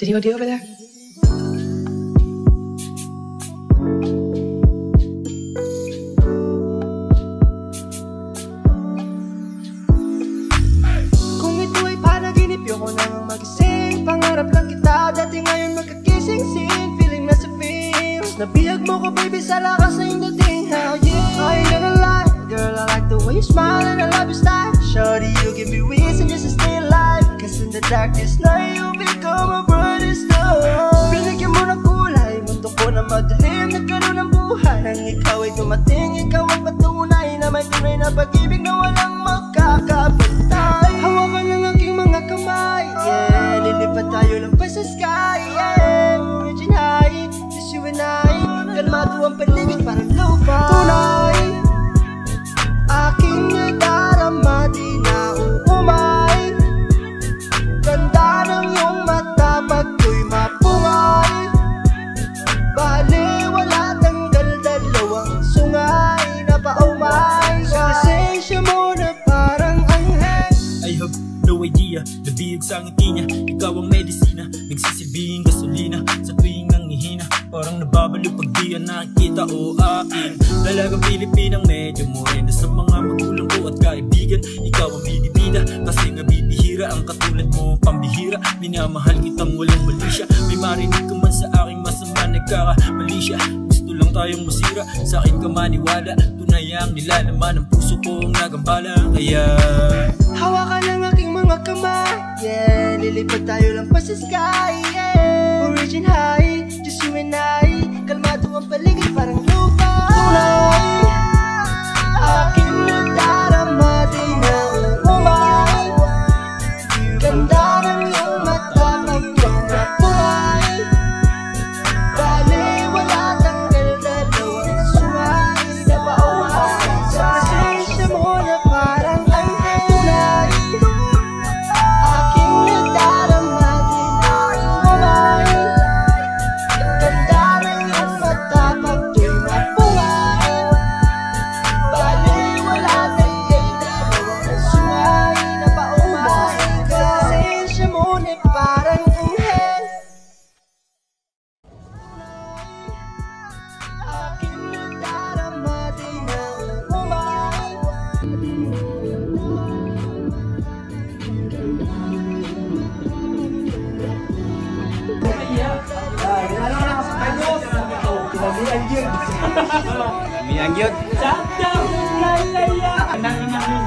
Did he OD over there? Kung ito ay panaginip, yoko nang magising. Pangarap lang kita, dati ngayon magkakising-sing. Feeling na sa feels, nabihag mo ko baby sa lakas na yung dating. Hell yeah, I ain't gonna lie, girl I like the way you smile and I love your style. Shorty, you give me reason just to stay alive, cause in the darkest night you become a brightest star. Binigyan mo ng kulay, mundo ko na madilim, nagkaroon ng buhay. Nang ikaw ay dumating, ikaw ang patunay na may tunay na pag-ibig na walang makakapantay. Hawakan ng aking mga kamay, yeah, lilipad tayo lang pa sa sky, yeah. Origin high, just you and I, kalmado ang paligid parang lupa. Tunay, aking nadarama, di na umay. Ganda ng iyong mata pag ko'y mapungay. Bale, wala tanggal dalawang sungay na paumay. Pasensya mo na parang anghel. I have no idea, nabihag sa ngiti niya. Ikaw ang medisina, nagsisilbing gasolina. Sa tuwing nanghihina, parang nababalo pag di yan nakikita o akin. Dalagang Pilipinang medyo morena, sa mga magulang ko at kaibigan. Ikaw ang binibida, kasi nga bibihira. Ang katulad mo, pambihira. Minamahal kitang walang mali siya. May marinig ka man sa aking masama, nagkakamali siya. Gusto lang tayong masira, sa akin ka maniwala. Tunay ang nilalaman ng puso kong nagambala. Kaya hawakan ng aking mga kamay, yeah, lilipad tayo lang pa sa sky, yeah. Origin high, just you and I, kalmado ang paligid parang lupa. Tunay, aking nadarama, di na umay. Ganda ng iyong mata pag ko'y mapungay. Bale, wala tanggal dalawang sungay na paumay. Sa presensya mo na parang anghel. Tunay, aking nadarama, di na umay. Ganda ng iyong mata pag ko'y mapungay. Bale, wala tanggal dalawang sungay na paumay. Sa presensya mo na parang anghel. Aking nadarama, di na umay. Miyang yun. Sakta, lalaya. Anak-inahin.